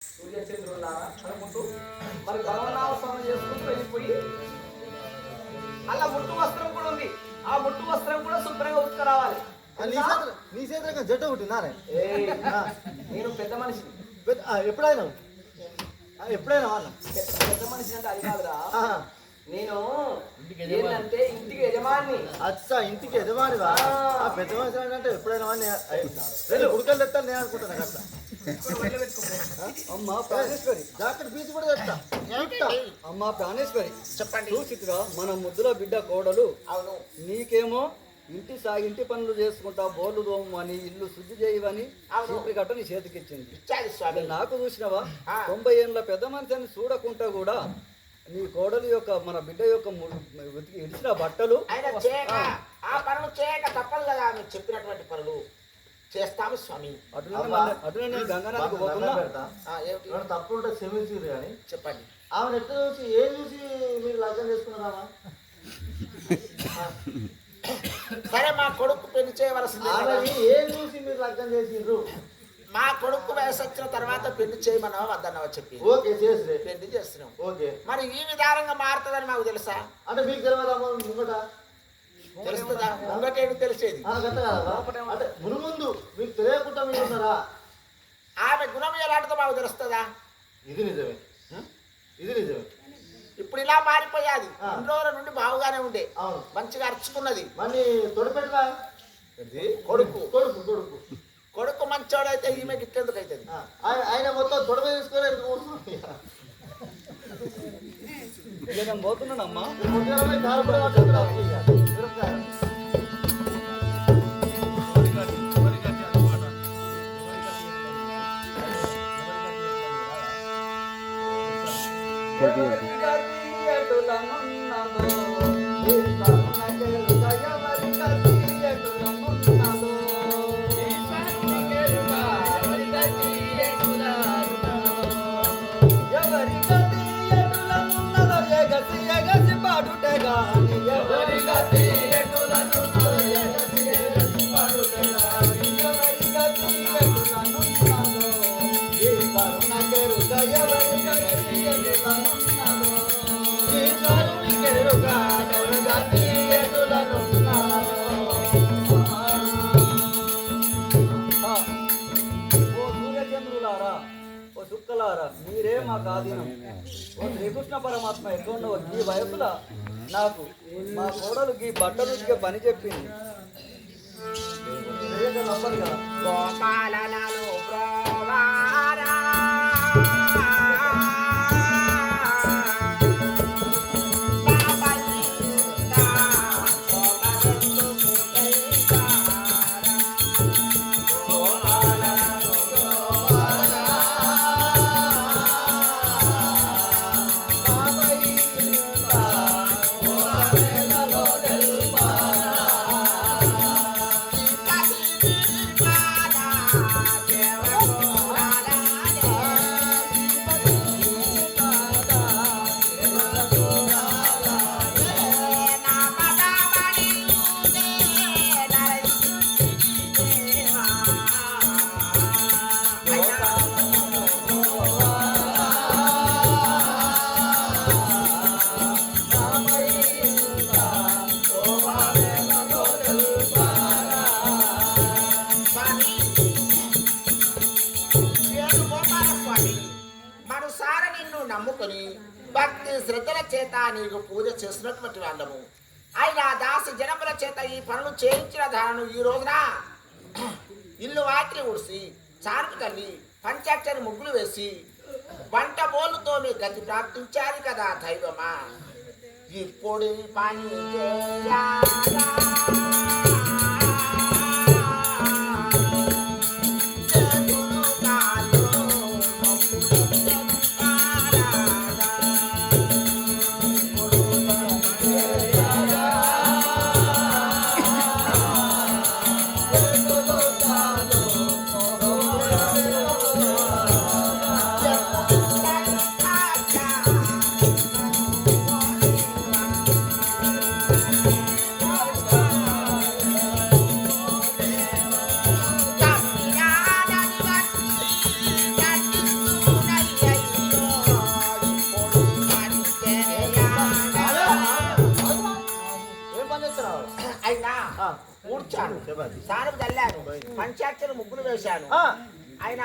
సూర్యచంద్రులారా అనుకుంటూ మరి భగవన్నామస్మరణ చేసుకుంటూ వెళ్ళిపోయి అలా ముట్టు వస్త్రం కూడా ఉంది. ఆ ముట్టు వస్త్రం కూడా శుభ్రంగా ఉతుకురావాలి. నీ చేతులకు జట్టు పుట్టినారే. నేను పెద్ద మనిషిని. ఎప్పుడైనా వాళ్ళ పెద్ద మనిషి అంటే అది కాదురా. నేను ఏంటంటే ఇంటికి యజమాని. అచ్చా, ఇంటికి యజమానివా? పెద్ద మనిషి అంటే ఎప్పుడైనా వాడిని ఉడకలు తెస్తాను నేను అనుకుంటున్నాను. అట్లా అమ్మా ప్రాణేశ్వరి, జాకెట్ పీస్ కూడా తెస్తా. అమ్మా ప్రాణేశ్వరి చెప్పండి. చూసిగా మన ముద్దుల బిడ్డ కోడలు. అవును. నీకేమో ఇంటి పనులు చేసుకుంటా, బోర్లు దోమని, ఇల్లు శుద్ధి చేయవని చీపురి కట్ట నీ చేతికిచ్చింది. నాకు చూసినవా 90 ఏళ్ళ పెద్ద మనిషిని చూడకుండా కూడా నీ కోడలు యొక్క మన బిడ్డ యొక్క ఇడిచిన బట్టలు ఆ పనులు చేయక తప్పదు కదా. మీరు చెప్పినటువంటి పనులు చేస్తాము స్వామి. అటునే నేను గంగానదికి పోతున్నా. తప్పు ఉంటే క్షమించారు కానీ చెప్పండి. ఆమెను ఎట్లా చూసి ఏం చూసి మీరు లగ్నం చేసుకున్నారా? సరే, మా కొడుకు పెళ్లి చేయవలసింది. ఏం చూసి మీరు లగ్నం చేసిండ్రు? మా కొడుకు వయసు వచ్చిన తర్వాత పెళ్లి చేయమన్నావా వద్దన్నావా చెప్పి ఓకే చేసి పెళ్లి చేస్తున్నాం. ఓకే, మరి ఈ విధానంగా మారుతుందని మాకు తెలుసా? అంటే మీకు తెలియదా? ముంగట తెలుస్తుందా? ముంగటేడు తెలిసేది. అంటే ముందు మీకు తెలియకుండా మీరు ఉన్నారా? ఆమె గుణం ఎలాంటిదో మాకు తెలుస్తుందా? ఇది నిజమే, ఇది నిజమే. ఇప్పుడు ఇలా మారిపోయాది. 2 రోజుల నుండి బావుగానే ఉండే, మంచిగా అరుచుకున్నది. మళ్ళీ తొడిపెట్టరా? కొడుకు కొడుకు కొడుకు కొడుకు మంచోడైతే ఈమెకి ఇట్లెందుకు అవుతుంది? ఆయన మొత్తం తొడవ తీసుకోలేదు. నేను పోతున్నానమ్మా. మీరే మా కాదీనం. ఓ శ్రీకృష్ణ పరమాత్మ ఎక్కడ ఉండవు. ఈ వయసులో నాకు మా కోడలు ఈ బట్టలు పని చెప్పింది. నమ్ముకొని భక్తి శ్రద్ధల చేత నీకు పూజ చేసినటువంటి వాళ్ళము. అయినా దాసి జనముల చేత ఈ పనులు చేయించిన ధారను ఈ రోజున ఇల్లు వాకిలి ఉడిసి, చారుకు తల్లి, పంచాక్షరి ముగ్గులు వేసి, వంట బోలుతో మీ గతి ప్రాప్తించాలి కదా దైవమా. ఇప్పుడు పని చేయాలా అయినా ఆ. ఊడ్చాను చెప్పండి. సానుకు చల్లాను పంచాక్షరి ముగ్గులు వేశాను ఆ. ఆయన